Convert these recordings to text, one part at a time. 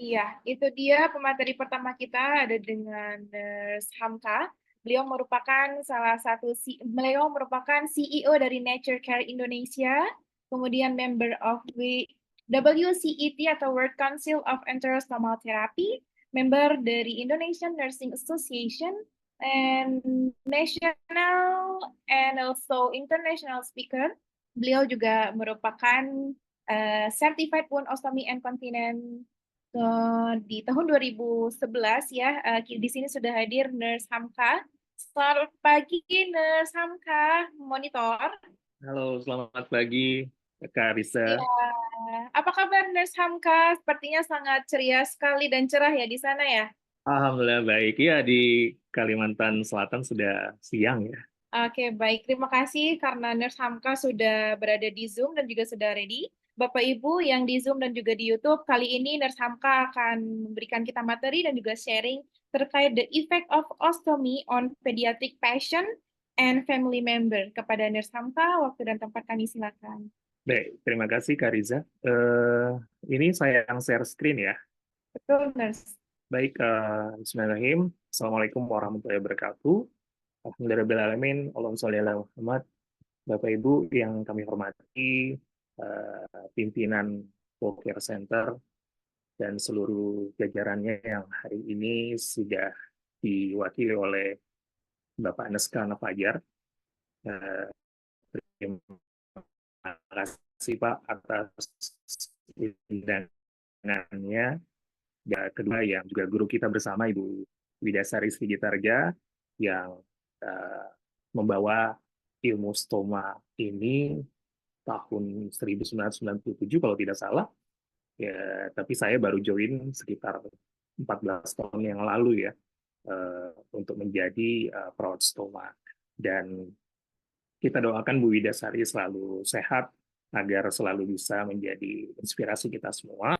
Iya, itu dia pemateri pertama kita ada dengan Nurse Hamka. Beliau merupakan CEO dari Nature Care Indonesia, kemudian member of WCET atau World Council of Enterostomal Therapy, member dari Indonesian Nursing Association, and national and also international speaker. Beliau juga merupakan Certified Wound Ostomy and Continence di tahun 2011 ya. Di sini sudah hadir Nurse Hamka. Selamat pagi Nurse Hamka, monitor. Halo, selamat pagi, Kak Risa. Ya, apa kabar Nurse Hamka? Sepertinya sangat ceria sekali dan cerah ya di sana ya. Alhamdulillah baik. Ya, di Kalimantan Selatan sudah siang ya. Oke, baik. Terima kasih karena Nurse Hamka sudah berada di Zoom dan juga sudah ready. Bapak Ibu yang di Zoom dan juga di YouTube, kali ini Nurse Hamka akan memberikan kita materi dan juga sharing terkait the effect of ostomy on pediatric patient and family member. Kepada Nurse Hamka, waktu dan tempat kami silakan. Baik, terima kasih Kak Riza. Ini saya yang share screen ya. Betul, Nurse. Baik, Bismillahirrahmanirrahim. Assalamualaikum warahmatullahi wabarakatuh. Alhamdulillahirrahmanirrahim. Allahumma sholli ala Muhammad. Bapak Ibu yang kami hormati, pimpinan Care Center dan seluruh jajarannya yang hari ini sudah diwakili oleh Bapak Neska Nafajar. Terima kasih Pak atas undangannya. Dan kedua yang juga guru kita bersama Ibu Widasari Sigitarja yang membawa ilmu stoma ini tahun 1997 kalau tidak salah. Ya, tapi saya baru join sekitar 14 tahun yang lalu ya untuk menjadi perawat stoma. Dan kita doakan Bu Widasari selalu sehat agar selalu bisa menjadi inspirasi kita semua.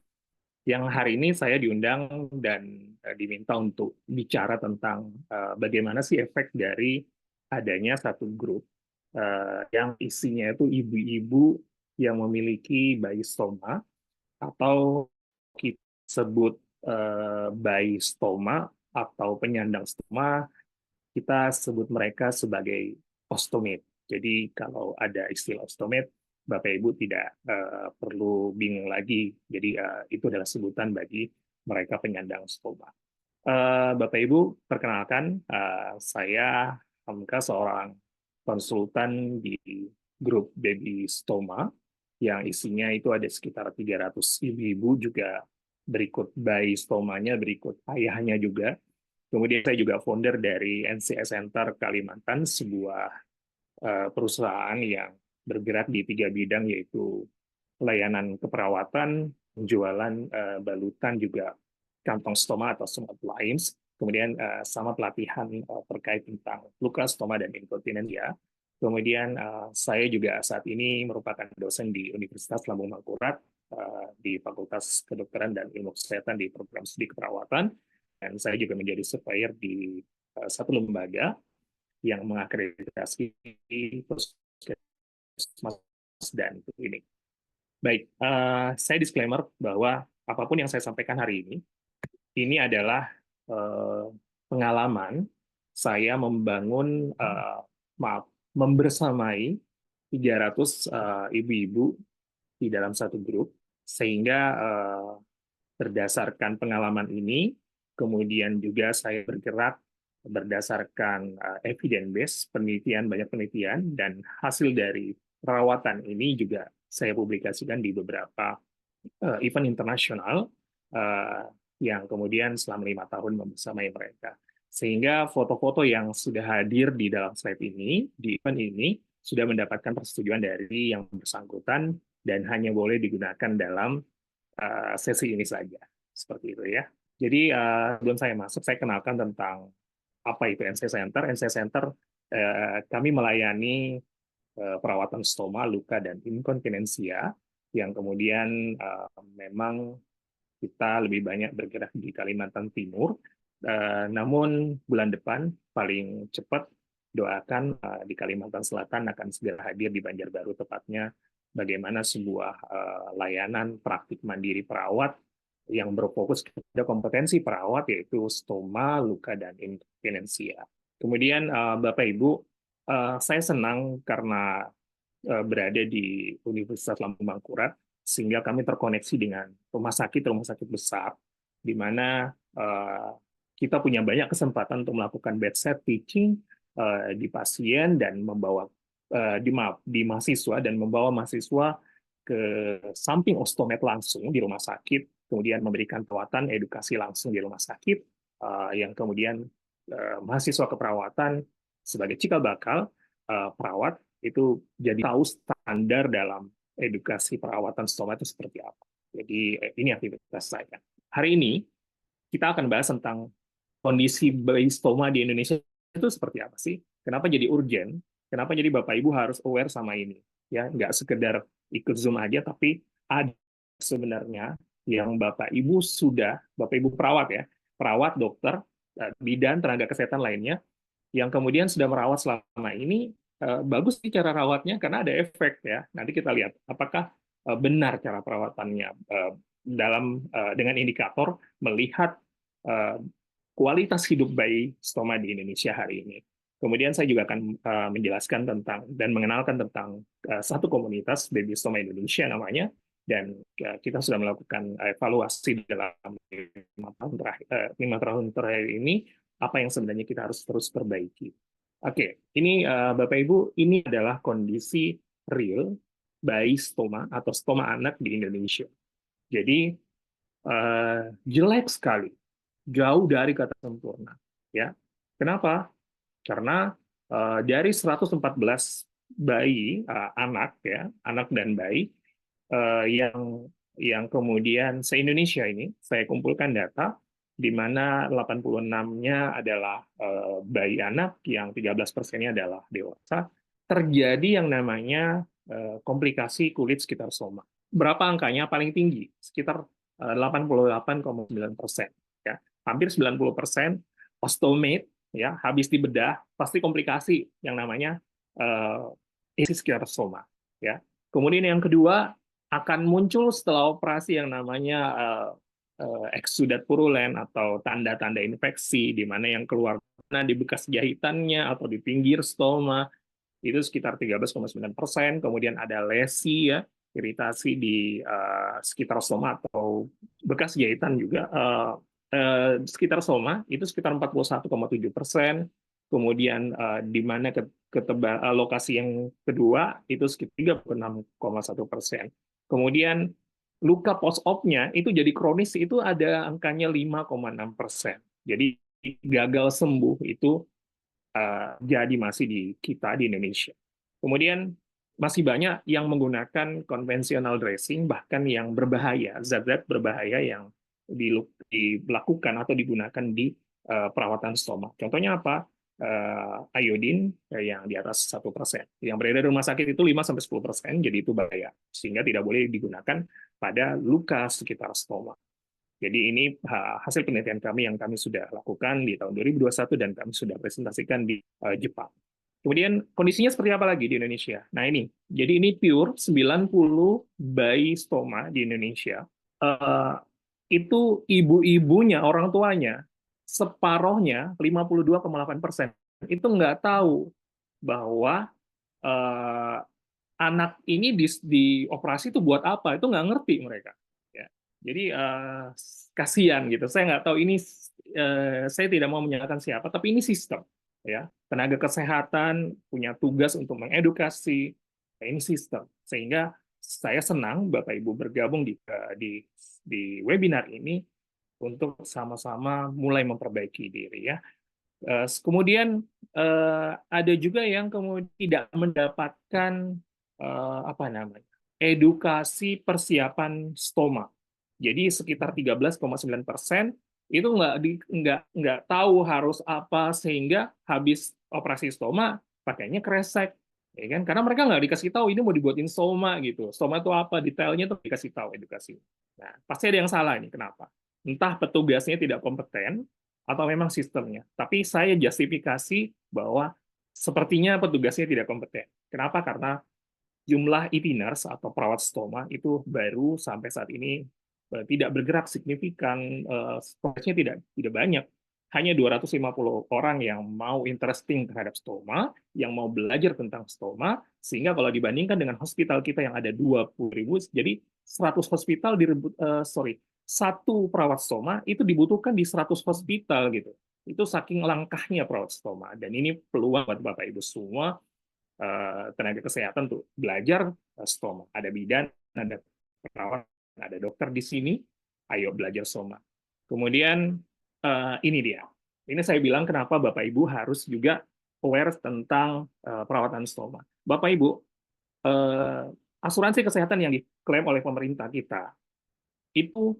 Yang hari ini saya diundang dan diminta untuk bicara tentang bagaimana sih efek dari adanya satu grup yang isinya itu ibu-ibu yang memiliki bayi stoma atau kita sebut bayi stoma atau penyandang stoma, kita sebut mereka sebagai ostomate. Jadi kalau ada istilah ostomate, Bapak Ibu tidak perlu bingung lagi. Jadi itu adalah sebutan bagi mereka penyandang stoma. Bapak Ibu, perkenalkan saya Hamka, seorang konsultan di grup baby stoma yang isinya itu ada sekitar 300 ibu-ibu, juga berikut bayi stomanya, berikut ayahnya juga. Kemudian saya juga founder dari NCS Center Kalimantan, sebuah perusahaan yang bergerak di 3 bidang, yaitu pelayanan keperawatan, penjualan balutan, juga kantong stoma atau stoma appliance, kemudian sama pelatihan terkait tentang luka stoma dan inkontinensia. Kemudian saya juga saat ini merupakan dosen di Universitas Lambung Mangkurat di Fakultas Kedokteran dan Ilmu Kesehatan di program studi keperawatan, dan saya juga menjadi surveyor di satu lembaga yang mengakreditasi puskesmas dan ini. Baik, saya disclaimer bahwa apapun yang saya sampaikan hari ini adalah pengalaman saya membangun, membersamai 300 ibu-ibu di dalam satu grup, sehingga berdasarkan pengalaman ini, kemudian juga saya bergerak berdasarkan evidence base, penelitian, banyak penelitian, dan hasil dari perawatan ini juga saya publikasikan di beberapa event internasional yang kemudian selama 5 tahun membersamai mereka. Sehingga foto-foto yang sudah hadir di dalam slide ini, di event ini, sudah mendapatkan persetujuan dari yang bersangkutan dan hanya boleh digunakan dalam sesi ini saja. Seperti itu ya. Jadi sebelum saya masuk, saya kenalkan tentang apa itu NC Center. NC Center, kami melayani perawatan stoma, luka, dan inkontinensia, yang kemudian memang kita lebih banyak bergerak di Kalimantan Timur. Namun bulan depan paling cepat doakan di Kalimantan Selatan akan segera hadir di Banjarbaru, tepatnya bagaimana sebuah layanan praktik mandiri perawat yang berfokus pada kompetensi perawat, yaitu stoma, luka, dan inkontinensia. Kemudian Bapak Ibu, saya senang karena berada di Universitas Lambung Mangkurat, sehingga kami terkoneksi dengan rumah sakit besar, di mana kita punya banyak kesempatan untuk melakukan bedside teaching di pasien dan membawa di mahasiswa, dan membawa mahasiswa ke samping ostomed langsung di rumah sakit, kemudian memberikan perawatan edukasi langsung di rumah sakit, yang kemudian mahasiswa keperawatan sebagai cikal bakal perawat itu jadi tahu standar dalam edukasi perawatan stoma itu seperti apa. Jadi ini aktivitas saya. Hari ini kita akan bahas tentang kondisi bayi stoma di Indonesia itu seperti apa sih? Kenapa jadi urgent? Kenapa jadi Bapak Ibu harus aware sama ini? Ya, nggak sekedar ikut Zoom aja, tapi ada sebenarnya yang Bapak Ibu perawat ya, perawat, dokter, bidan, tenaga kesehatan lainnya, yang kemudian sudah merawat selama ini. Bagus sih cara rawatnya karena ada efek ya. Nanti kita lihat apakah benar cara perawatannya dengan indikator melihat kualitas hidup bayi stoma di Indonesia hari ini. Kemudian saya juga akan menjelaskan tentang dan mengenalkan tentang satu komunitas Baby Stoma Indonesia namanya, dan kita sudah melakukan evaluasi dalam 5 tahun terakhir ini, apa yang sebenarnya kita harus terus perbaiki. Oke, ini Bapak Ibu, ini adalah kondisi real bayi stoma atau stoma anak di Indonesia. Jadi jelek sekali, jauh dari kata sempurna. Ya, kenapa? Karena dari 114 bayi anak dan bayi yang kemudian se-Indonesia ini saya kumpulkan data di mana 86-nya adalah bayi anak, yang 13%-nya adalah dewasa, terjadi yang namanya komplikasi kulit sekitar stoma. Berapa angkanya? Paling tinggi, sekitar 88,9%. Ya. Hampir 90% ostomate, ya, habis dibedah, pasti komplikasi yang namanya isi sekitar stoma. Ya. Kemudian yang kedua, akan muncul setelah operasi yang namanya eksudat purulen atau tanda-tanda infeksi, di mana yang keluar di bekas jahitannya atau di pinggir stoma, itu sekitar 13,9%. Kemudian ada lesi, ya, iritasi di sekitar stoma atau bekas jahitan juga sekitar stoma, itu sekitar 41,7%. Kemudian di mana lokasi yang kedua itu sekitar 36,1%. Kemudian luka post-op-nya itu jadi kronis, itu ada angkanya 5,6%. Jadi gagal sembuh itu jadi masih di kita di Indonesia. Kemudian masih banyak yang menggunakan konvensional dressing, bahkan yang berbahaya, zat-zat berbahaya yang dilakukan atau digunakan di perawatan stoma. Contohnya apa? Iodin yang di atas 1%. Yang beredar di rumah sakit itu 5-10%, jadi itu bahaya. Sehingga tidak boleh digunakan pada luka sekitar stoma. Jadi ini hasil penelitian kami yang kami sudah lakukan di tahun 2021 dan kami sudah presentasikan di Jepang. Kemudian kondisinya seperti apa lagi di Indonesia? Nah ini, jadi ini pure 90 bayi stoma di Indonesia. Itu ibu-ibunya, orang tuanya, separohnya 52,8% itu nggak tahu bahwa anak ini dioperasi itu buat apa, itu nggak ngerti mereka. Ya. Jadi kasihan gitu. Saya nggak tahu ini, saya tidak mau menyalahkan siapa, tapi ini sistem. Ya, tenaga kesehatan punya tugas untuk mengedukasi. Ya, ini sistem. Sehingga saya senang Bapak Ibu bergabung di webinar ini untuk sama-sama mulai memperbaiki diri ya. Kemudian ada juga yang kemudian tidak mendapatkan apa namanya edukasi persiapan stoma. Jadi sekitar 13,9% itu nggak tahu harus apa, sehingga habis operasi stoma pakainya kresek, ya kan? Karena mereka nggak dikasih tahu ini mau dibuatin stoma gitu. Stoma itu apa, detailnya tuh dikasih tahu edukasi. Nah, pasti ada yang salah ini. Kenapa? Entah petugasnya tidak kompeten atau memang sistemnya. Tapi saya justifikasi bahwa sepertinya petugasnya tidak kompeten. Kenapa? Karena jumlah EP nurse atau perawat stoma itu baru sampai saat ini tidak bergerak signifikan, storage-nya tidak banyak. Hanya 250 orang yang mau interesting terhadap stoma, yang mau belajar tentang stoma, sehingga kalau dibandingkan dengan hospital kita yang ada 20.000, jadi 100 hospital satu perawat stoma itu dibutuhkan di 100 hospital gitu. Itu saking langkahnya perawat stoma. Dan ini peluang buat Bapak Ibu semua tenaga kesehatan tuh belajar stoma. Ada bidan, ada perawat, ada dokter di sini. Ayo belajar stoma. Kemudian ini dia. Ini saya bilang kenapa Bapak Ibu harus juga aware tentang perawatan stoma. Bapak Ibu, asuransi kesehatan yang diklaim oleh pemerintah kita itu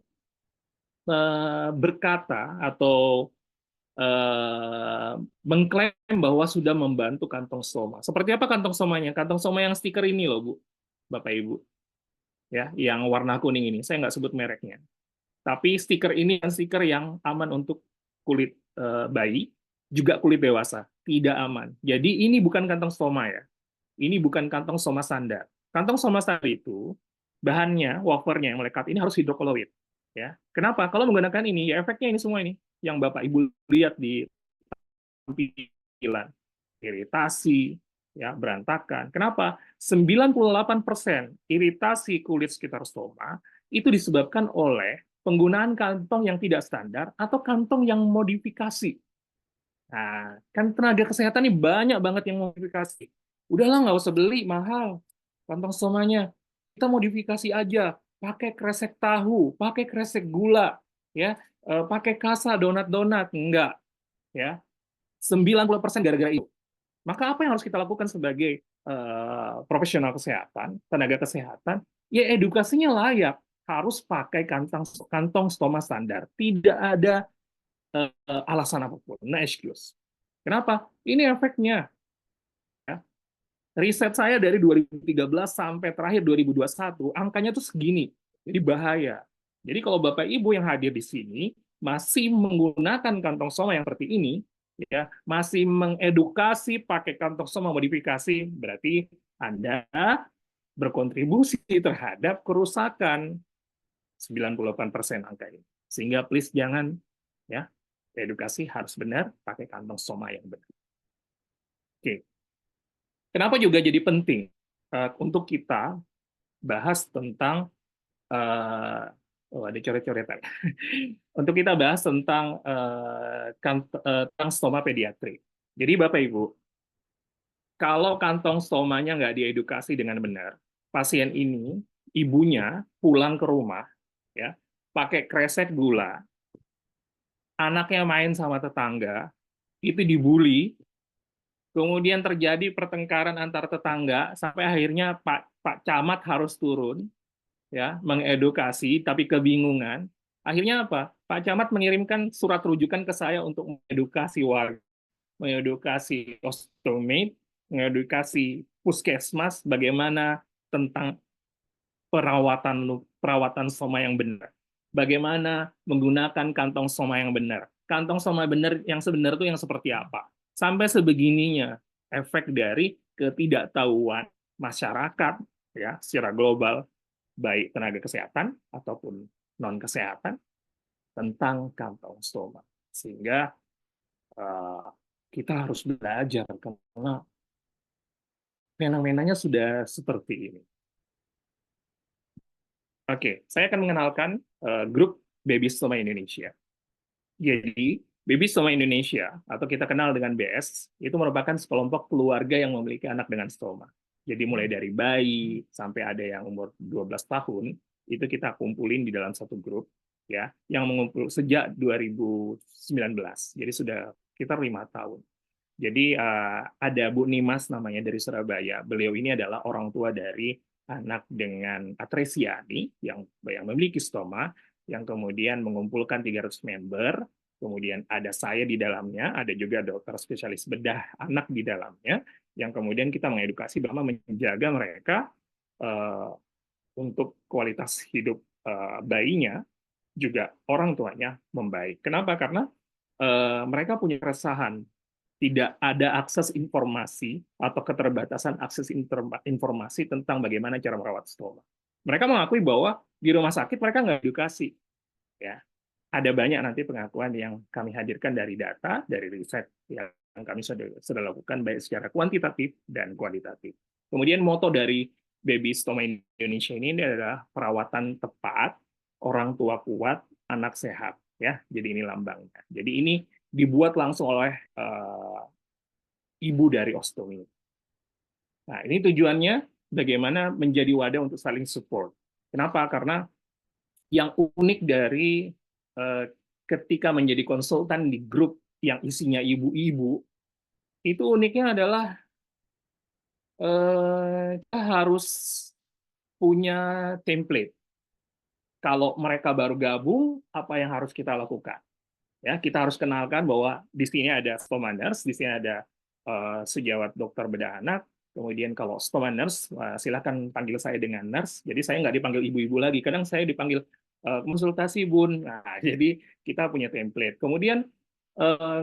berkata atau mengklaim bahwa sudah membantu kantong stoma. Seperti apa kantong stomanya? Kantong stoma yang stiker ini loh, Bu, Bapak Ibu. Ya, yang warna kuning ini. Saya nggak sebut mereknya. Tapi stiker ini stiker yang aman untuk kulit bayi, juga kulit dewasa. Tidak aman. Jadi ini bukan kantong stoma ya. Ini bukan kantong stoma standar. Kantong stoma standar itu, bahannya, wafernya yang melekat ini harus hidrokoloid. Ya. Kenapa? Kalau menggunakan ini, ya efeknya ini semua ini. Yang Bapak Ibu lihat di tampilan. Iritasi, ya berantakan. Kenapa? 98% iritasi kulit sekitar stoma itu disebabkan oleh penggunaan kantong yang tidak standar atau kantong yang modifikasi. Nah, kan tenaga kesehatan ini banyak banget yang modifikasi. Udahlah, nggak usah beli, mahal kantong stomanya. Kita modifikasi aja, pakai kresek tahu, pakai kresek gula, ya, pakai kasa donat-donat, enggak, ya. 90% gara-gara itu. Maka apa yang harus kita lakukan sebagai profesional kesehatan, tenaga kesehatan? Ya edukasinya layak, harus pakai kantong stoma standar. Tidak ada alasan apapun, no excuse. Kenapa? Ini efeknya. Ya. Riset saya dari 2013 sampai terakhir 2021, angkanya tuh segini. Jadi bahaya. Jadi kalau Bapak Ibu yang hadir di sini masih menggunakan kantong stoma yang seperti ini, ya masih mengedukasi pakai kantong stoma modifikasi, berarti Anda berkontribusi terhadap kerusakan 98% angka ini. Sehingga please jangan, ya, edukasi harus benar, pakai kantong stoma yang benar. Oke. Kenapa juga jadi penting untuk kita bahas tentang ada coret-coretan. Untuk kita bahas tentang tentang stoma pediatri. Jadi Bapak Ibu, kalau kantong stomanya nggak diedukasi dengan benar, pasien ini, ibunya pulang ke rumah, ya, pakai kresek gula, anaknya main sama tetangga, itu dibully, kemudian terjadi pertengkaran antar tetangga, sampai akhirnya Pak Camat harus turun, ya, mengedukasi, tapi kebingungan. Akhirnya apa? Pak Camat mengirimkan surat rujukan ke saya untuk mengedukasi warga, mengedukasi ostomate, mengedukasi puskesmas bagaimana tentang perawatan stoma yang benar. Bagaimana menggunakan kantong stoma yang benar. Kantong stoma benar yang sebenarnya itu yang seperti apa. Sampai sebegininya efek dari ketidaktahuan masyarakat ya secara global, baik tenaga kesehatan ataupun non kesehatan tentang kantong stoma. Sehingga kita harus belajar karena fenomenanya sudah seperti ini. Oke, saya akan mengenalkan grup Baby Stoma Indonesia. Jadi, Baby Stoma Indonesia, atau kita kenal dengan BS, itu merupakan sekelompok keluarga yang memiliki anak dengan stoma. Jadi mulai dari bayi sampai ada yang umur 12 tahun, itu kita kumpulin di dalam satu grup, ya, yang mengumpul sejak 2019. Jadi sudah sekitar 5 tahun. Jadi ada Bu Nimas namanya dari Surabaya. Beliau ini adalah orang tua dari anak dengan atresia nih, yang memiliki stoma, yang kemudian mengumpulkan 300 member, kemudian ada saya di dalamnya, ada juga dokter spesialis bedah anak di dalamnya, yang kemudian kita mengedukasi bahwa menjaga mereka untuk kualitas hidup bayinya, juga orang tuanya membaik. Kenapa? Karena mereka punya keresahan, tidak ada akses informasi atau keterbatasan akses informasi tentang bagaimana cara merawat stoma. Mereka mengakui bahwa di rumah sakit mereka nggak edukasi, ya. Ada banyak nanti pengakuan yang kami hadirkan dari data, dari riset yang kami sudah lakukan baik secara kuantitatif dan kualitatif. Kemudian moto dari Baby Stoma Indonesia ini adalah perawatan tepat, orang tua kuat, anak sehat, ya. Jadi ini lambangnya. Jadi ini dibuat langsung oleh ibu dari ostomi. Nah, ini tujuannya bagaimana menjadi wadah untuk saling support. Kenapa? Karena yang unik dari ketika menjadi konsultan di grup yang isinya ibu-ibu, itu uniknya adalah kita harus punya template. Kalau mereka baru gabung, apa yang harus kita lakukan? Ya, kita harus kenalkan bahwa di sini ada stoma nurse, di sini ada sejawat dokter bedah anak. Kemudian kalau stoma nurse, silakan panggil saya dengan nurse. Jadi saya nggak dipanggil ibu-ibu lagi. Kadang saya dipanggil konsultasi bun. Nah, jadi kita punya template. Kemudian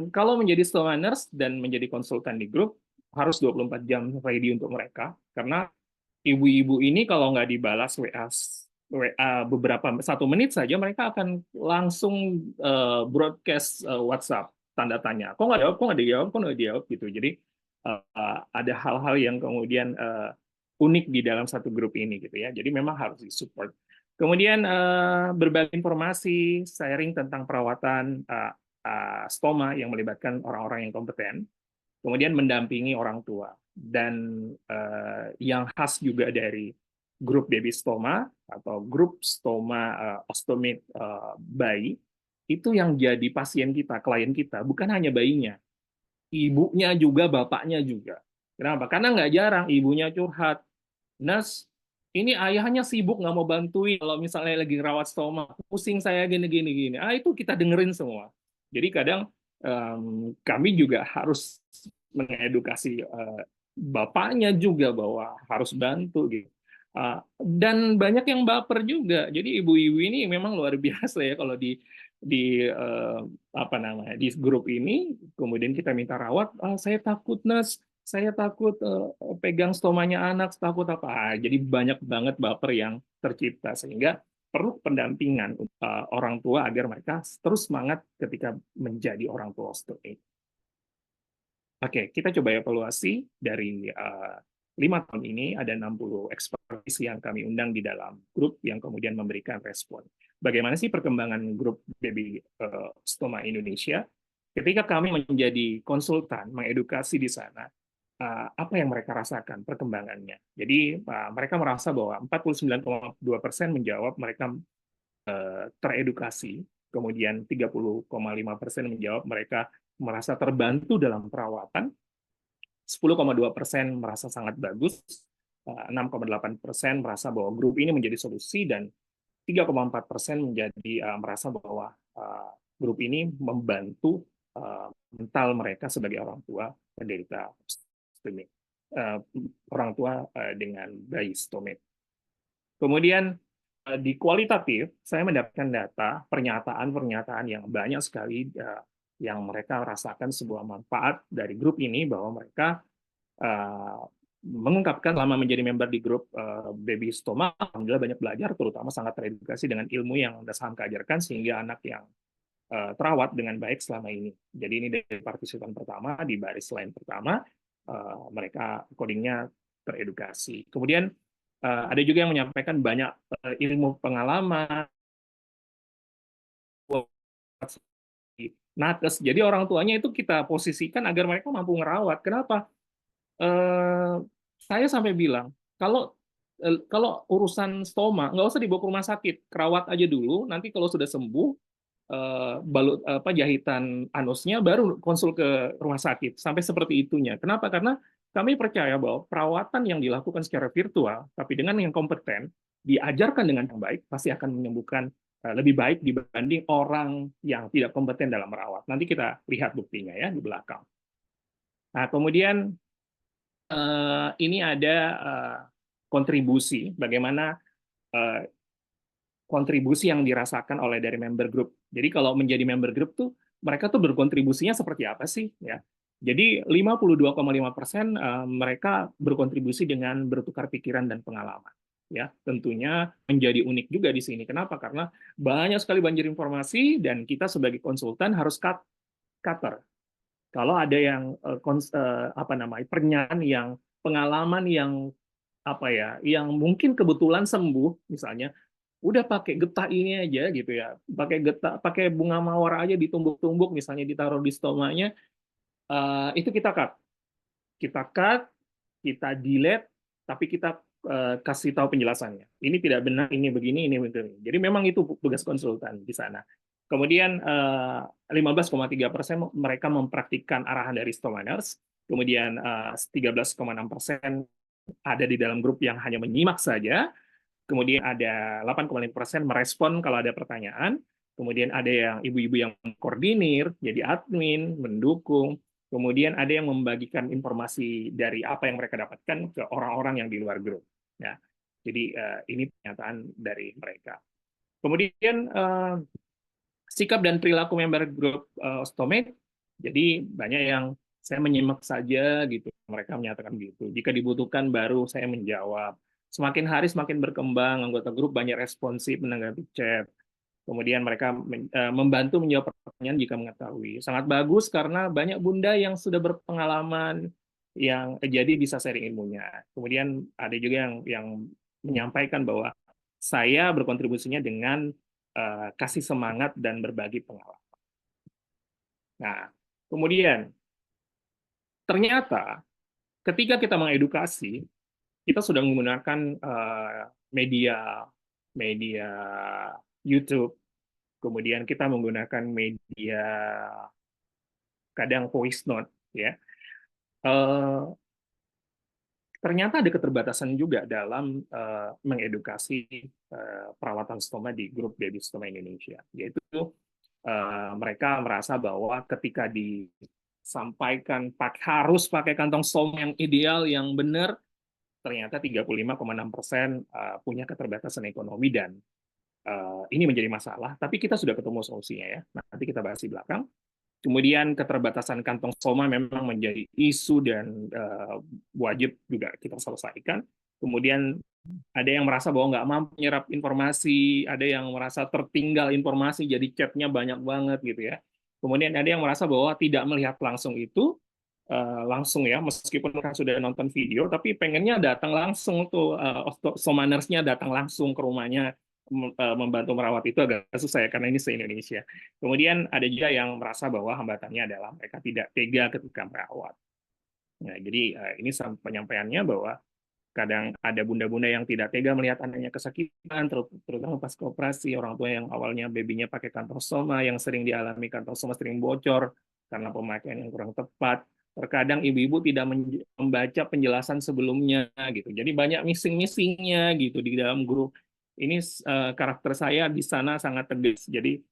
kalau menjadi stoma nurse dan menjadi konsultan di grup harus 24 jam ready untuk mereka, karena ibu-ibu ini kalau nggak dibalas WA beberapa 1 menit saja mereka akan langsung broadcast WhatsApp tanda tanya. Kok nggak jawab? Kok nggak dijawab? Kok nggak dijawab gitu. Jadi ada hal-hal yang kemudian unik di dalam satu grup ini gitu ya. Jadi memang harus disupport. Kemudian berbagi informasi, sharing tentang perawatan stoma yang melibatkan orang-orang yang kompeten. Kemudian mendampingi orang tua. Dan yang khas juga dari grup baby stoma atau grup stoma ostomate bayi, itu yang jadi pasien kita, klien kita, bukan hanya bayinya, ibunya juga, bapaknya juga. Kenapa? Karena nggak jarang ibunya curhat, Nas, ini ayahnya sibuk nggak mau bantuin kalau misalnya lagi rawat stoma, pusing saya gini-gini gini. Itu kita dengerin semua. Jadi kadang kami juga harus mengedukasi bapaknya juga bahwa harus bantu gitu. Dan banyak yang baper juga. Jadi ibu-ibu ini memang luar biasa ya kalau di apa namanya di grup ini. Kemudian kita minta rawat, saya takut Nas, saya takut pegang stomanya anak, takut apa. Jadi banyak banget baper yang tercipta sehingga perlu pendampingan orang tua agar mereka terus semangat ketika menjadi orang tua osteoid. Oke, kita coba evaluasi dari 5 tahun ini ada 60 ekspertis yang kami undang di dalam grup yang kemudian memberikan respon. Bagaimana sih perkembangan grup Baby Stoma Indonesia? Ketika kami menjadi konsultan, mengedukasi di sana, apa yang mereka rasakan perkembangannya. Jadi mereka merasa bahwa 49,2% menjawab mereka teredukasi, kemudian 30,5% menjawab mereka merasa terbantu dalam perawatan, 10,2% merasa sangat bagus, 6,8% merasa bahwa grup ini menjadi solusi, dan 3,4% merasa bahwa grup ini membantu mental mereka sebagai orang tua penderita stomate, orang tua dengan bayi stomate. Kemudian di kualitatif, saya mendapatkan data pernyataan-pernyataan yang banyak sekali yang mereka rasakan sebuah manfaat dari grup ini, bahwa mereka mengungkapkan selama menjadi member di grup Baby Stoma, alhamdulillah banyak belajar, terutama sangat teredukasi dengan ilmu yang Das Hamka ajarkan, sehingga anak yang terawat dengan baik selama ini. Jadi ini dari partisipan pertama, di baris line pertama, mereka codingnya teredukasi. Kemudian ada juga yang menyampaikan banyak ilmu pengalaman, nakes. Jadi orang tuanya itu kita posisikan agar mereka mampu ngerawat. Kenapa? Saya sampai bilang, kalau urusan stoma nggak usah dibawa ke rumah sakit, kerawat aja dulu. Nanti kalau sudah sembuh, balut jahitan anusnya, baru konsul ke rumah sakit. Sampai seperti itunya. Kenapa? Karena kami percaya bahwa perawatan yang dilakukan secara virtual, tapi dengan yang kompeten, diajarkan dengan yang baik, pasti akan menyembuhkan lebih baik dibanding orang yang tidak kompeten dalam merawat. Nanti kita lihat buktinya ya di belakang. Nah, kemudian ini ada kontribusi, bagaimana kontribusi yang dirasakan oleh dari member group. Jadi kalau menjadi member group tuh, mereka tuh berkontribusinya seperti apa sih? Ya. Jadi 52,5% mereka berkontribusi dengan bertukar pikiran dan pengalaman. ya tentunya menjadi unik juga di sini. Kenapa? Karena banyak sekali banjir informasi dan kita sebagai konsultan harus cutter. Kalau ada yang apa namanya pernyataan yang pengalaman yang apa ya, yang mungkin kebetulan sembuh, misalnya udah pakai getah ini aja gitu ya, pakai getah, pakai bunga mawar aja ditumbuk-tumbuk, misalnya ditaruh di stomanya, itu kita cut, kita delete, tapi kita kasih tahu penjelasannya. Ini tidak benar, ini begini, ini begini. Jadi memang itu tugas konsultan di sana. Kemudian 15,3% mereka mempraktikkan arahan dari Stomaners, kemudian 13,6% ada di dalam grup yang hanya menyimak saja, kemudian ada 8,5% merespon kalau ada pertanyaan, kemudian ada yang ibu-ibu yang mengkoordinir, jadi admin, mendukung, kemudian ada yang membagikan informasi dari apa yang mereka dapatkan ke orang-orang yang di luar grup. Ya, jadi ini pernyataan dari mereka. Kemudian sikap dan perilaku member grup Stomate, jadi banyak yang saya menyimak saja gitu, mereka menyatakan gitu. Jika dibutuhkan baru saya menjawab. Semakin hari semakin berkembang, anggota grup banyak responsif menanggapi chat. Kemudian mereka membantu menjawab pertanyaan jika mengetahui. Sangat bagus karena banyak bunda yang sudah berpengalaman, yang jadi bisa sharing ilmunya. Kemudian ada juga yang menyampaikan bahwa saya berkontribusinya dengan kasih semangat dan berbagi pengalaman. Nah, kemudian ternyata ketika kita mengedukasi, kita sudah menggunakan media media YouTube, kemudian kita menggunakan media kadang voice note, ya. Ternyata ada keterbatasan juga dalam mengedukasi perawatan stoma di grup Baby Stoma Indonesia, yaitu mereka merasa bahwa ketika disampaikan harus pakai kantong stoma yang ideal, yang benar, ternyata 35,6% punya keterbatasan ekonomi dan ini menjadi masalah. Tapi kita sudah ketemu solusinya ya. Nanti kita bahas di belakang. Kemudian keterbatasan kantong stoma memang menjadi isu dan wajib juga kita selesaikan. Kemudian ada yang merasa bahwa nggak mampu menyerap informasi, ada yang merasa tertinggal informasi, jadi chatnya banyak banget gitu ya. Kemudian ada yang merasa bahwa tidak melihat langsung itu, langsung ya, meskipun mereka sudah nonton video, tapi pengennya datang langsung tuh, Stomaners-nya datang langsung ke rumahnya, membantu merawat itu agak susah ya, karena ini se-Indonesia. Kemudian ada juga yang merasa bahwa hambatannya adalah mereka tidak tega ketika merawat. Nah, jadi ini penyampaiannya bahwa kadang ada bunda-bunda yang tidak tega melihat anaknya kesakitan, terutama pas operasi, orang tua yang awalnya babynya pakai kantong stoma, yang sering dialami kantong stoma sering bocor karena pemakaian yang kurang tepat. Terkadang ibu-ibu tidak membaca penjelasan sebelumnya gitu. Jadi banyak missing-missingnya gitu di dalam grup. Ini karakter saya di sana sangat tegas. Jadi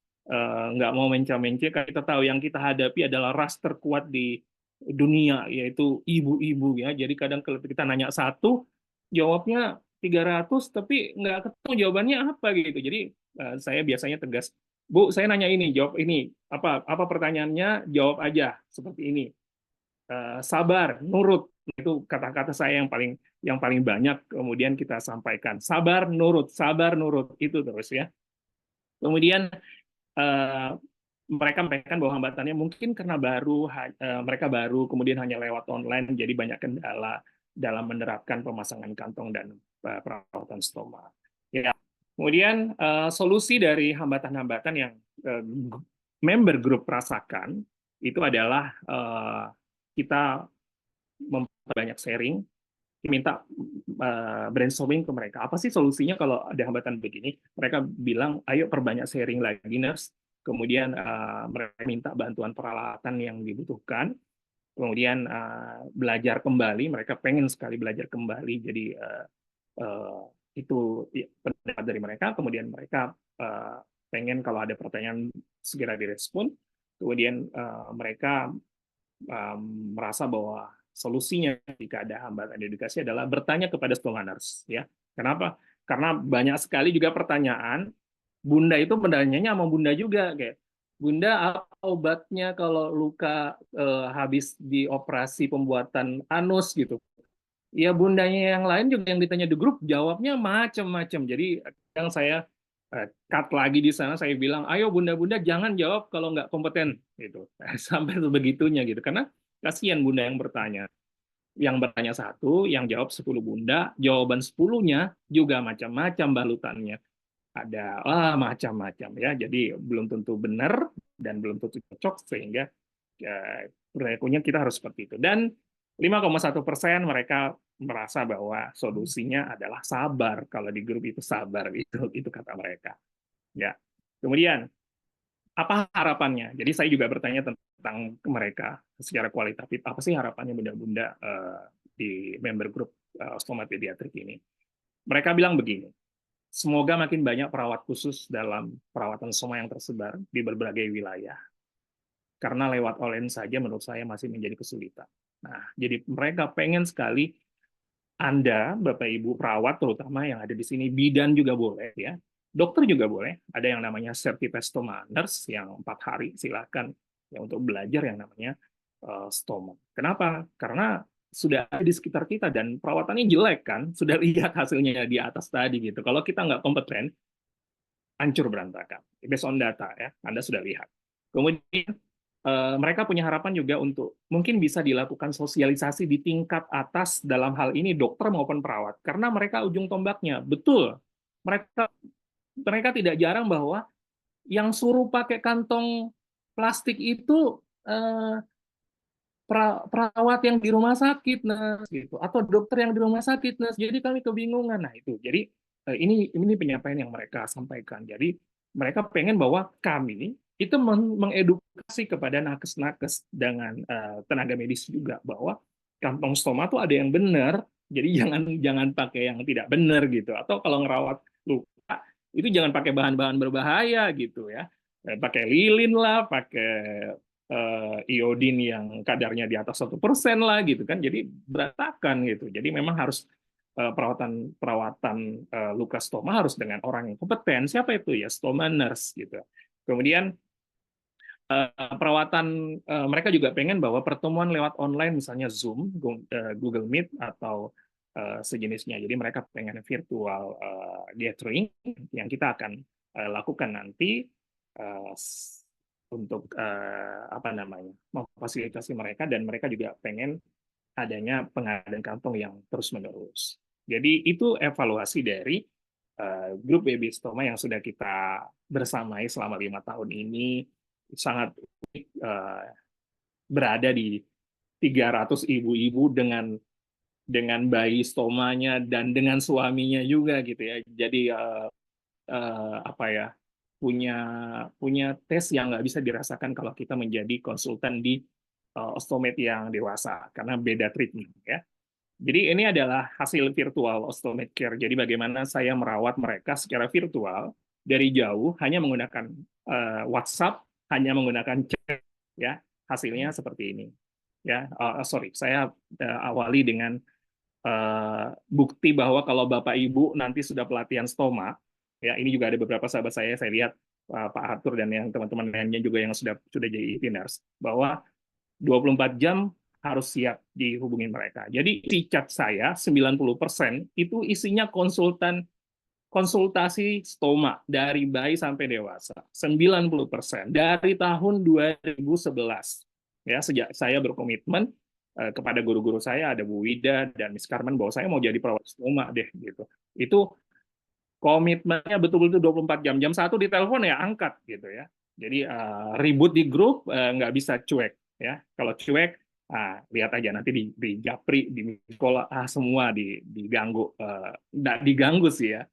nggak mau mencah-mencah, kita tahu yang kita hadapi adalah ras terkuat di dunia, yaitu ibu-ibu ya. Jadi kadang kalau kita nanya satu, jawabnya 300, tapi nggak ketemu jawabannya apa gitu. Jadi saya biasanya tegas, Bu, saya nanya ini, jawab ini. Apa pertanyaannya, jawab aja seperti ini. Sabar, nurut, itu kata-kata saya yang paling banyak kemudian kita sampaikan. Sabar, nurut, itu terus ya. Kemudian mereka menyampaikan bahwa hambatannya mungkin karena mereka baru, kemudian hanya lewat online, jadi banyak kendala dalam menerapkan pemasangan kantong dan perawatan stoma. Ya. Kemudian solusi dari hambatan-hambatan yang member grup rasakan itu adalah kita memperbanyak sharing, minta brainstorming ke mereka. Apa sih solusinya kalau ada hambatan begini? Mereka bilang, ayo perbanyak sharing lagi, nurse. Kemudian mereka minta bantuan peralatan yang dibutuhkan. Kemudian belajar kembali, mereka pengen sekali belajar kembali. Jadi itu pendapat dari mereka. Kemudian mereka pengen kalau ada pertanyaan segera direspon. Kemudian mereka merasa bahwa solusinya jika ada hambatan edukasi adalah bertanya kepada stomaners, ya. Kenapa? Karena banyak sekali juga pertanyaan, bunda itu bertanyanya sama bunda juga, kayak, Bunda, apa obatnya kalau luka habis di operasi pembuatan anus gitu? ya bundanya yang lain juga yang ditanya di grup jawabnya macam-macam. Jadi yang saya cut lagi di sana, saya bilang, ayo bunda-bunda jangan jawab kalau nggak kompeten gitu. Sampai sebegitunya gitu. Karena kasihan bunda yang bertanya. Yang bertanya satu, yang jawab 10 bunda, jawaban 10-nya juga macam-macam balutannya. Ada macam-macam ya. Jadi belum tentu benar dan belum tentu cocok sehingga perilakunya kita harus seperti itu. Dan 5,1% mereka merasa bahwa solusinya adalah sabar. Kalau di grup itu sabar itu kata mereka. Ya. Kemudian apa harapannya? Jadi saya juga bertanya tentang mereka secara kualitatif, apa sih harapannya bunda-bunda di member grup Ostoma Pediatrik ini? Mereka bilang begini, semoga makin banyak perawat khusus dalam perawatan stoma yang tersebar di berbagai wilayah. Karena lewat online saja menurut saya masih menjadi kesulitan. Nah, jadi mereka pengen sekali Anda, Bapak Ibu perawat terutama yang ada di sini, bidan juga boleh ya. Dokter juga boleh. Ada yang namanya Certified Stoma Nurse yang 4 hari silakan ya untuk belajar yang namanya stoma. Kenapa? Karena sudah ada di sekitar kita dan perawatannya jelek kan, sudah lihat hasilnya di atas tadi gitu. Kalau kita nggak kompeten, hancur berantakan. Based on data ya, Anda sudah lihat. Kemudian mereka punya harapan juga untuk mungkin bisa dilakukan sosialisasi di tingkat atas dalam hal ini dokter maupun perawat karena mereka ujung tombaknya. Betul, mereka mereka tidak jarang bahwa yang suruh pakai kantong plastik itu perawat yang di rumah sakit, Nas, gitu, atau dokter yang di rumah sakit, Nas. Jadi kami kebingungan. Nah itu, jadi ini penyampaian yang mereka sampaikan. Jadi mereka pengen bahwa kami itu mengedukasi kepada nakes-nakes dengan tenaga medis juga bahwa kantong stoma tuh ada yang benar, jadi jangan pakai yang tidak benar gitu. Atau kalau ngerawat luka itu jangan pakai bahan-bahan berbahaya gitu ya. Pakai lilin lah, pakai iodin yang kadarnya di atas 1% lah gitu kan, jadi berantakan gitu. Jadi memang harus perawatan perawatan luka stoma harus dengan orang yang kompeten. Siapa itu ya? Stoma nurse gitu. Kemudian perawatan mereka juga pengen bahwa pertemuan lewat online misalnya Zoom, Google Meet atau sejenisnya. Jadi mereka pengen virtual gathering yang kita akan lakukan nanti untuk apa namanya memfasilitasi mereka dan mereka juga pengen adanya pengadaan kantong yang terus menerus. Jadi itu evaluasi dari grup Baby Stoma yang sudah kita bersamai selama 5 tahun ini sangat berada di 300 ibu-ibu dengan bayi stomanya dan dengan suaminya juga gitu ya. Jadi apa ya punya punya tes yang nggak bisa dirasakan kalau kita menjadi konsultan di ostomed yang dewasa karena beda treatment ya. Jadi ini adalah hasil virtual ostomed care. Jadi bagaimana saya merawat mereka secara virtual dari jauh hanya menggunakan WhatsApp, hanya menggunakan chat ya. Hasilnya seperti ini. Ya, sorry, saya awali dengan bukti bahwa kalau Bapak Ibu nanti sudah pelatihan stoma, ya ini juga ada beberapa sahabat saya lihat Pak Arthur dan yang teman-teman lainnya juga yang sudah jadi nurse, bahwa 24 jam harus siap dihubungin mereka. Jadi isi chat saya 90% itu isinya konsultasi stoma dari bayi sampai dewasa. 90% dari tahun 2011. Ya, sejak saya berkomitmen kepada guru-guru saya, ada Bu Wida dan Miss Carmen, bahwa saya mau jadi perawat stoma deh gitu. Itu komitmennya betul-betul 24 jam. Jam 1 di telepon ya angkat gitu ya. Jadi ribut di grup nggak bisa cuek ya. Kalau cuek lihat aja nanti di Japri, di sekolah semua diganggu. Nggak diganggu sih ya.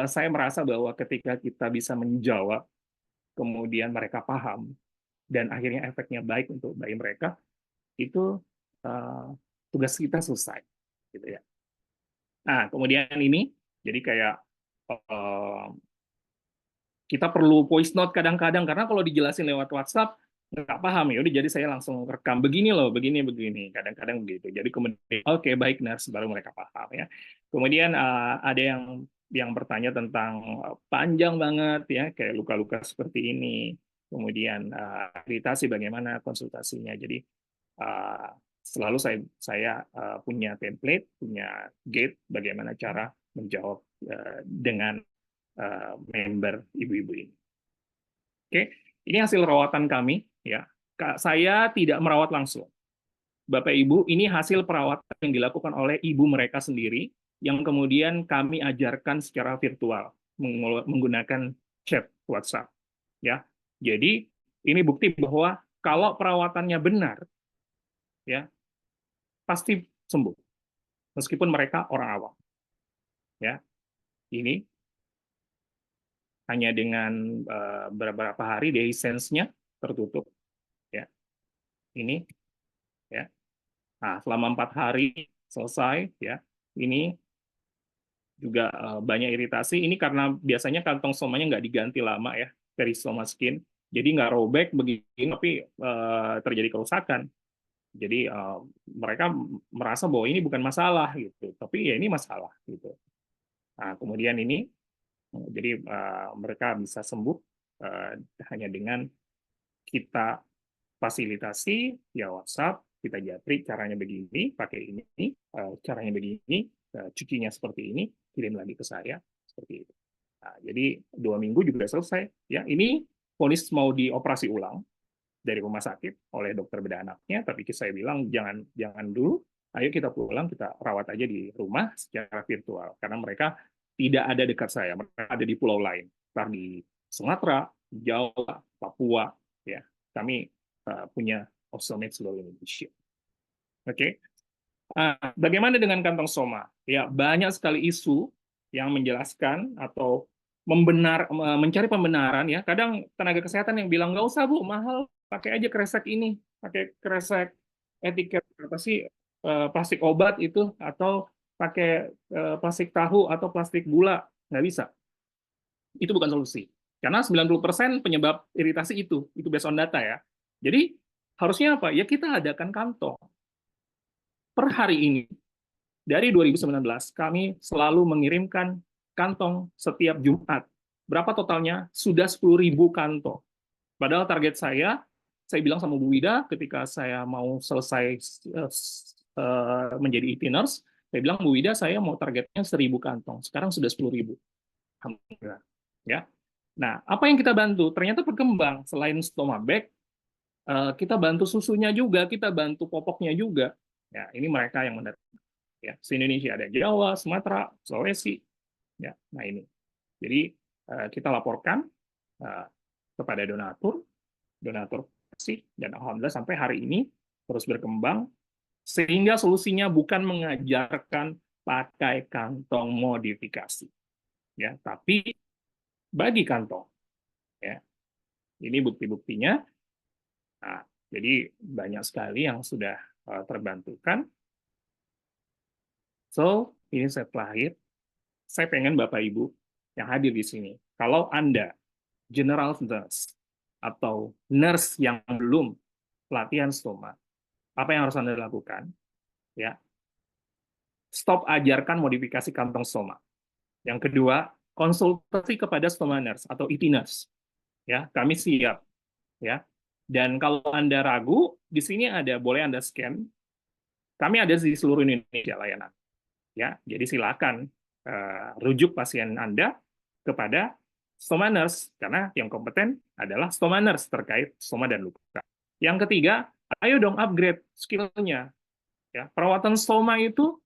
Saya merasa bahwa ketika kita bisa menjawab, kemudian mereka paham dan akhirnya efeknya baik untuk bayi mereka, itu tugas kita selesai gitu ya. Nah, kemudian ini jadi kayak kita perlu voice note kadang-kadang karena kalau dijelasin lewat WhatsApp nggak paham ya udah jadi saya langsung rekam begini loh begini kadang-kadang begitu jadi kemudian oke, baik nurse baru mereka paham ya. Kemudian ada yang bertanya tentang panjang banget ya kayak luka-luka seperti ini, kemudian iritasi bagaimana konsultasinya. Jadi selalu saya punya template, punya gate bagaimana cara menjawab dengan member ibu-ibu ini. Oke, ini hasil rawatan kami ya. Saya tidak merawat langsung. Bapak Ibu, ini hasil perawatan yang dilakukan oleh ibu mereka sendiri yang kemudian kami ajarkan secara virtual menggunakan chat WhatsApp ya. Jadi ini bukti bahwa kalau perawatannya benar ya pasti sembuh meskipun mereka orang awam. Ya. Ini hanya dengan beberapa hari day sense-nya tertutup ya. Ini ya. Nah, selama 4 hari selesai ya. Ini juga banyak iritasi. Ini karena biasanya kantong stomanya nggak diganti lama ya dari stoma skin. Jadi nggak robek begini, tapi terjadi kerusakan. Jadi mereka merasa bahwa ini bukan masalah gitu, tapi ya ini masalah gitu. Nah, kemudian ini, jadi mereka bisa sembuh hanya dengan kita fasilitasi via WhatsApp, kita japri caranya begini, pakai ini, caranya begini, cucinya seperti ini, kirim lagi ke saya seperti itu. Nah, jadi 2 minggu juga selesai. Ya, ini vonis mau dioperasi ulang dari rumah sakit oleh dokter bedah anaknya, tapi saya bilang jangan dulu, ayo kita pulang, kita rawat aja di rumah secara virtual, karena mereka tidak ada dekat saya, mereka ada di pulau lain, entah di Sumatera, Jawa, Papua, ya. Kami punya opsomed seluruh Indonesia. Oke. Bagaimana dengan kantong stoma? Ya, banyak sekali isu yang menjelaskan atau mencari pembenaran ya. Kadang tenaga kesehatan yang bilang nggak usah Bu, mahal, pakai aja kresek ini, pakai kresek etiket apa sih plastik obat itu atau pakai plastik tahu atau plastik gula, nggak bisa. Itu bukan solusi. Karena 90% penyebab iritasi itu based on data ya. Jadi harusnya apa? Ya kita adakan kantong. Per hari ini dari 2019 kami selalu mengirimkan kantong setiap Jumat. Berapa totalnya? Sudah 10.000 kantong. Padahal target saya bilang sama Bu Wida ketika saya mau selesai menjadi EP nurse, saya bilang Bu Wida saya mau targetnya 1.000 kantong. Sekarang sudah 10.000. Alhamdulillah. Ya. Nah, apa yang kita bantu? Ternyata berkembang. Selain stoma bag, kita bantu susunya juga, kita bantu popoknya juga. Ya, ini mereka yang mendatang. Ya, se-Indonesia ada Jawa, Sumatera, Sulawesi. Ya, nah ini. Jadi kita laporkan kepada donatur kasih, dan alhamdulillah sampai hari ini terus berkembang sehingga solusinya bukan mengajarkan pakai kantong modifikasi, ya, tapi bagi kantong. Ya, ini bukti-buktinya. Nah, jadi banyak sekali yang sudah terbantukan. So, ini saya terakhir. Saya pengen Bapak Ibu yang hadir di sini, kalau Anda general nurse atau nurse yang belum pelatihan stoma, apa yang harus Anda lakukan? Ya, stop ajarkan modifikasi kantong stoma. Yang kedua, konsultasi kepada stoma nurse atau EP nurse. Ya, kami siap. Ya, dan kalau Anda ragu, di sini boleh Anda scan. Kami ada di seluruh Indonesia layanan. Ya, jadi silakan rujuk pasien Anda kepada stoma nurse, karena yang kompeten adalah stoma nurse terkait stoma dan luka. Yang ketiga, ayo dong upgrade skill-nya. Ya, perawatan stoma itu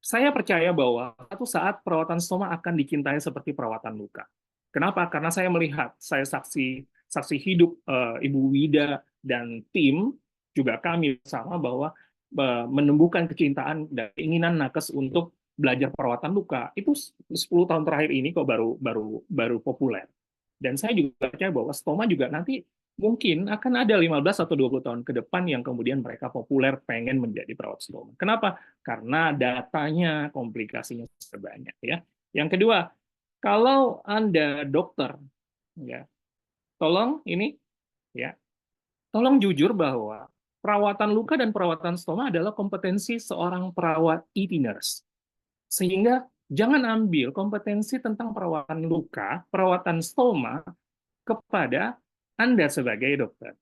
saya percaya bahwa satu saat perawatan stoma akan dicintai seperti perawatan luka. Kenapa? Karena saya melihat, saya saksi hidup Ibu Wida dan tim, juga kami bersama bahwa menumbuhkan kecintaan dan keinginan nakes untuk belajar perawatan luka itu 10 tahun terakhir ini kok baru populer. Dan saya juga percaya bahwa stoma juga nanti mungkin akan ada 15 atau 20 tahun ke depan yang kemudian mereka populer pengen menjadi perawat stoma. Kenapa? Karena datanya, komplikasinya sebanyak ya. Yang kedua, kalau Anda dokter, ya, tolong ini, ya, tolong jujur bahwa perawatan luka dan perawatan stoma adalah kompetensi seorang perawat EP nurse. Sehingga jangan ambil kompetensi tentang perawatan luka, perawatan stoma kepada Anda sebagai dokter.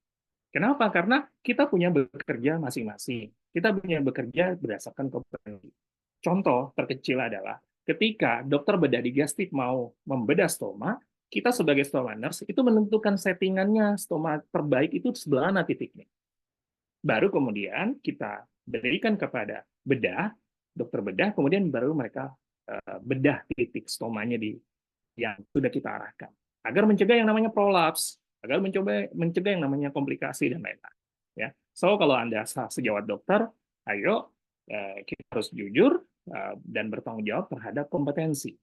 Kenapa? Karena kita punya bekerja masing-masing. Kita punya bekerja berdasarkan kompetensi. Contoh terkecil adalah ketika dokter bedah digestif mau membedah stoma, kita sebagai stoma nurse itu menentukan settingannya stoma terbaik itu sebelah mana titiknya. Baru kemudian kita berikan kepada bedah, dokter bedah, kemudian baru mereka bedah titik stomanya yang sudah kita arahkan. Agar mencegah yang namanya prolaps, agar mencegah yang namanya komplikasi dan lain-lain. Ya. So kalau Anda sejawat dokter, ayo kita harus jujur dan bertanggung jawab terhadap kompetensi.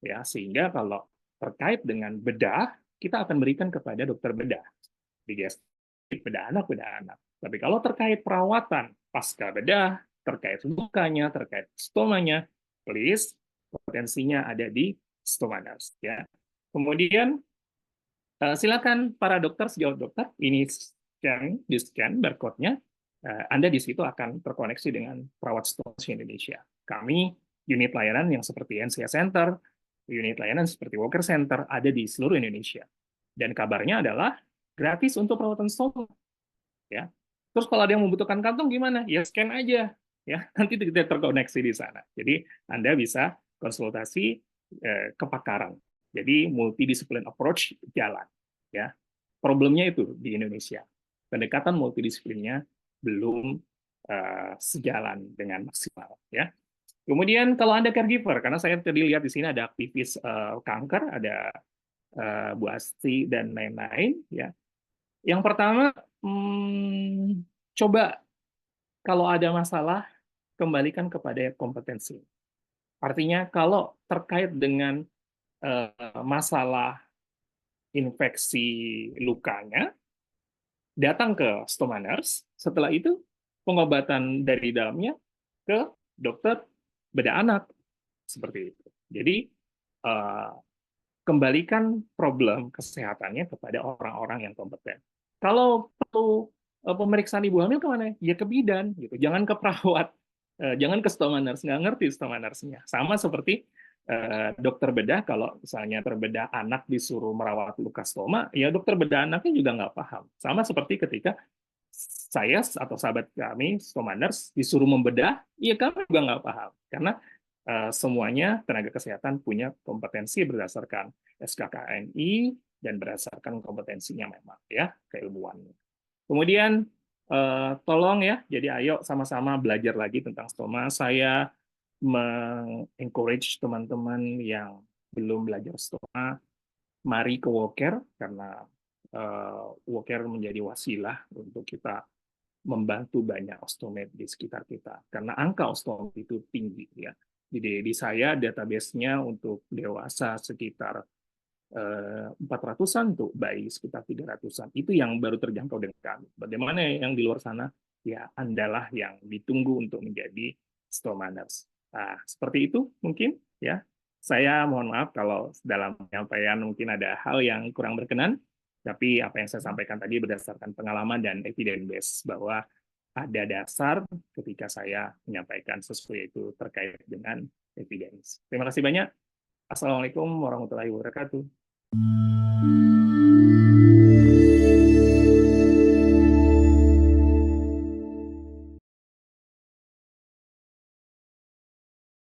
Ya, sehingga kalau terkait dengan bedah, kita akan berikan kepada dokter bedah. Digestif, bedah anak. Tapi kalau terkait perawatan pasca bedah, terkait lukanya, terkait stomanya, please kompetensinya ada di stoma nurse. Ya. Kemudian silakan para dokter, sejawat dokter, ini di scan barcode-nya, Anda di situ akan terkoneksi dengan perawat stoma Indonesia. Kami unit layanan yang seperti NCA Center, unit layanan seperti Walker Center ada di seluruh Indonesia. Dan kabarnya adalah gratis untuk perawatan stoma. Ya. Terus kalau ada yang membutuhkan kantong gimana? Ya scan aja. Ya, nanti kita terkoneksi di sana. Jadi Anda bisa konsultasi kepakaran. Jadi multidisiplin approach jalan. Ya, problemnya itu di Indonesia. Pendekatan multidisiplinnya belum sejalan dengan maksimal. Ya. Kemudian kalau Anda caregiver, karena saya tadi lihat di sini ada aktivis kanker, ada Bu Asti dan lain-lain. Ya. Yang pertama, coba kalau ada masalah kembalikan kepada kompetensi. Artinya kalau terkait dengan masalah infeksi lukanya, datang ke stoma nurse, setelah itu pengobatan dari dalamnya ke dokter bedah anak. Seperti itu. Jadi, kembalikan problem kesehatannya kepada orang-orang yang kompeten. Kalau perlu pemeriksaan ibu hamil kemana? Ya ke bidan, gitu. Jangan ke perawat, jangan ke stoma nurse, nggak ngerti stoma nurse-nya. Sama seperti dokter bedah, kalau misalnya terbedah anak disuruh merawat luka stoma, ya dokter bedah anaknya juga nggak paham. Sama seperti ketika saya atau sahabat kami, stoma nurse, disuruh membedah, ya kami juga nggak paham. Karena semuanya tenaga kesehatan punya kompetensi berdasarkan SKKNI dan berdasarkan kompetensinya memang, ya, keilmuannya. Kemudian, tolong ya, jadi ayo sama-sama belajar lagi tentang stoma. Saya encourage teman-teman yang belum belajar stoma, mari ke Walker, karena Walker menjadi wasilah untuk kita membantu banyak osteomed di sekitar kita. Karena angka osteomed itu tinggi. Ya. Di saya, database-nya untuk dewasa sekitar 400-an, untuk bayi sekitar 300-an. Itu yang baru terjangkau dengan kami. Bagaimana yang di luar sana? Ya, Andalah yang ditunggu untuk menjadi stoma nurse. Nah, seperti itu mungkin ya. Saya mohon maaf kalau dalam penyampaian mungkin ada hal yang kurang berkenan, tapi apa yang saya sampaikan tadi berdasarkan pengalaman dan evidence base bahwa ada dasar ketika saya menyampaikan sesuatu itu terkait dengan evidence. Terima kasih banyak. Assalamualaikum warahmatullahi wabarakatuh.